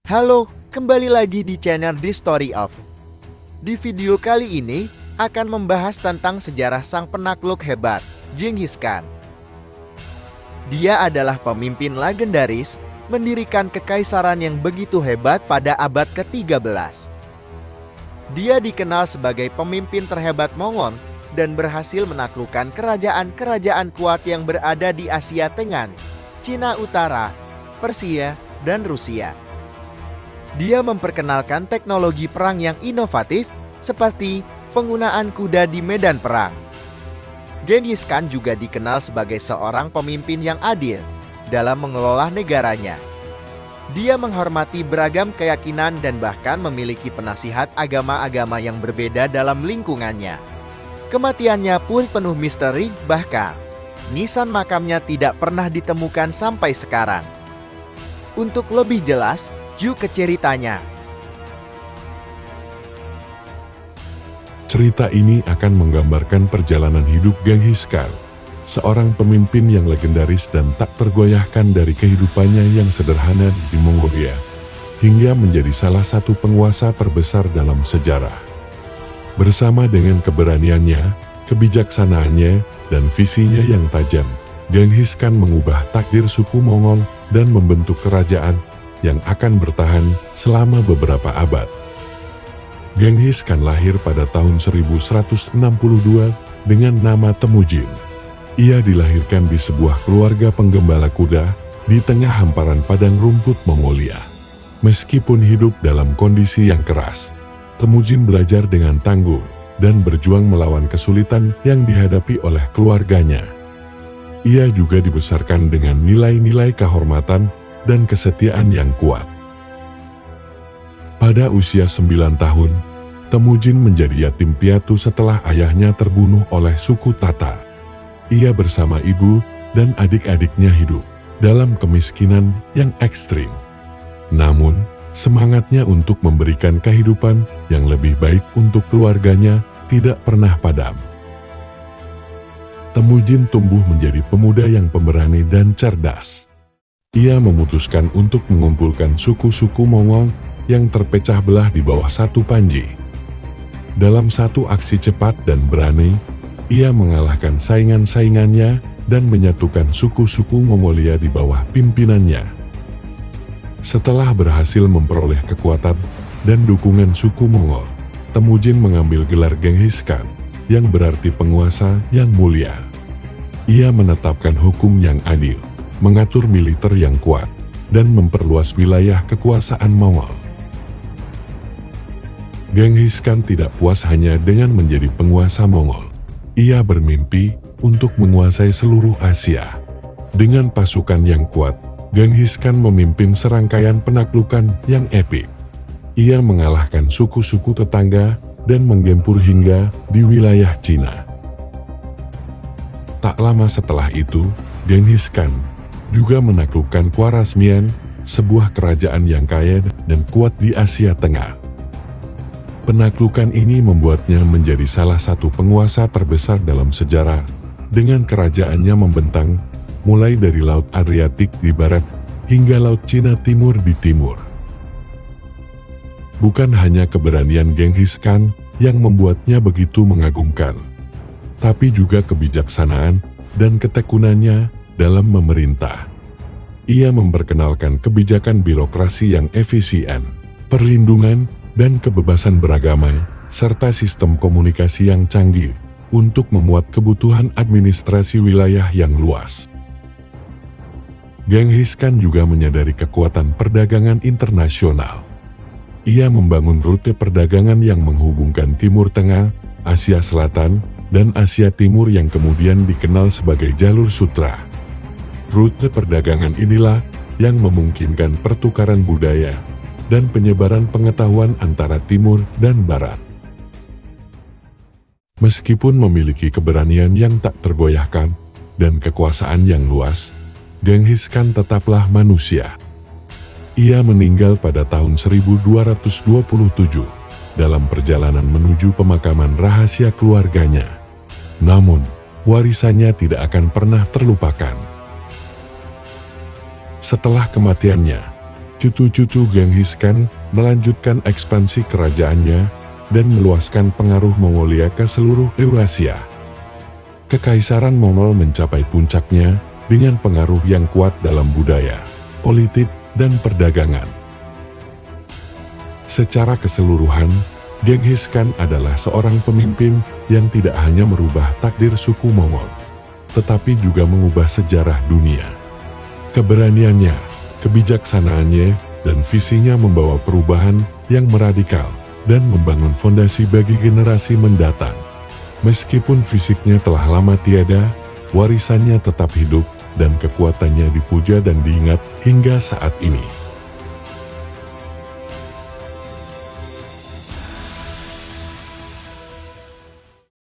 Halo, kembali lagi di channel The Story of. Di video kali ini akan membahas tentang sejarah sang penakluk hebat, Genghis Khan. Dia adalah pemimpin legendaris, mendirikan kekaisaran yang begitu hebat pada abad ke-13. Dia dikenal sebagai pemimpin terhebat Mongol dan berhasil menaklukkan kerajaan-kerajaan kuat yang berada di Asia Tenggara, Cina Utara, Persia, dan Rusia. Dia memperkenalkan teknologi perang yang inovatif seperti penggunaan kuda di medan perang. Genghis Khan juga dikenal sebagai seorang pemimpin yang adil dalam mengelola negaranya. Dia menghormati beragam keyakinan dan bahkan memiliki penasihat agama-agama yang berbeda dalam lingkungannya. Kematiannya pun penuh misteri, bahkan nisan makamnya tidak pernah ditemukan sampai sekarang. Untuk lebih jelas, yuk ke ceritanya. Cerita ini akan menggambarkan perjalanan hidup Genghis Khan, seorang pemimpin yang legendaris dan tak tergoyahkan dari kehidupannya yang sederhana di Mongolia, hingga menjadi salah satu penguasa terbesar dalam sejarah. Bersama dengan keberaniannya, kebijaksanaannya, dan visinya yang tajam, Genghis Khan mengubah takdir suku Mongol dan membentuk kerajaan yang akan bertahan selama beberapa abad. Genghis Khan lahir pada tahun 1162 dengan nama Temujin. Ia dilahirkan di sebuah keluarga penggembala kuda di tengah hamparan padang rumput Mongolia. Meskipun hidup dalam kondisi yang keras, Temujin belajar dengan tangguh dan berjuang melawan kesulitan yang dihadapi oleh keluarganya. Ia juga dibesarkan dengan nilai-nilai kehormatan dan kesetiaan yang kuat. Pada usia 9 tahun, Temujin menjadi yatim piatu setelah ayahnya terbunuh oleh suku Tatar. Ia bersama ibu dan adik-adiknya hidup dalam kemiskinan yang ekstrim. Namun, semangatnya untuk memberikan kehidupan yang lebih baik untuk keluarganya tidak pernah padam. Temujin tumbuh menjadi pemuda yang pemberani dan cerdas. Ia memutuskan untuk mengumpulkan suku-suku Mongol yang terpecah belah di bawah satu panji. Dalam satu aksi cepat dan berani, ia mengalahkan saingan-saingannya dan menyatukan suku-suku Mongolia di bawah pimpinannya. Setelah berhasil memperoleh kekuatan dan dukungan suku Mongol, Temujin mengambil gelar Genghis Khan, yang berarti penguasa yang mulia. Ia menetapkan hukum yang adil, mengatur militer yang kuat, dan memperluas wilayah kekuasaan Mongol. Genghis Khan tidak puas hanya dengan menjadi penguasa Mongol. Ia bermimpi untuk menguasai seluruh Asia. Dengan pasukan yang kuat, Genghis Khan memimpin serangkaian penaklukan yang epik. Ia mengalahkan suku-suku tetangga dan menggempur hingga di wilayah Cina. Tak lama setelah itu, Genghis Khan juga menaklukkan Khwarezmian, sebuah kerajaan yang kaya dan kuat di Asia Tengah. Penaklukan ini membuatnya menjadi salah satu penguasa terbesar dalam sejarah, dengan kerajaannya membentang mulai dari Laut Adriatik di barat hingga Laut Cina Timur di timur. Bukan hanya keberanian Genghis Khan yang membuatnya begitu mengagumkan, tapi juga kebijaksanaan dan ketekunannya dalam memerintah. Ia memperkenalkan kebijakan birokrasi yang efisien, perlindungan dan kebebasan beragama, serta sistem komunikasi yang canggih untuk memuat kebutuhan administrasi wilayah yang luas. Genghis Khan juga menyadari kekuatan perdagangan internasional. Ia membangun rute perdagangan yang menghubungkan Timur Tengah, Asia Selatan, dan Asia Timur yang kemudian dikenal sebagai Jalur Sutra. Rute perdagangan inilah yang memungkinkan pertukaran budaya dan penyebaran pengetahuan antara Timur dan Barat. Meskipun memiliki keberanian yang tak tergoyahkan dan kekuasaan yang luas, Genghis Khan tetaplah manusia. Ia meninggal pada tahun 1227 dalam perjalanan menuju pemakaman rahasia keluarganya. Namun, warisannya tidak akan pernah terlupakan. Setelah kematiannya, Cucu-cucu Genghis Khan melanjutkan ekspansi kerajaannya dan meluaskan pengaruh Mongolia ke seluruh Eurasia. Kekaisaran Mongol mencapai puncaknya dengan pengaruh yang kuat dalam budaya, politik, dan perdagangan. Secara keseluruhan, Genghis Khan adalah seorang pemimpin yang tidak hanya merubah takdir suku Mongol, tetapi juga mengubah sejarah dunia. Keberaniannya, kebijaksanaannya, dan visinya membawa perubahan yang meradikal dan membangun fondasi bagi generasi mendatang. Meskipun fisiknya telah lama tiada, warisannya tetap hidup dan kekuatannya dipuja dan diingat hingga saat ini.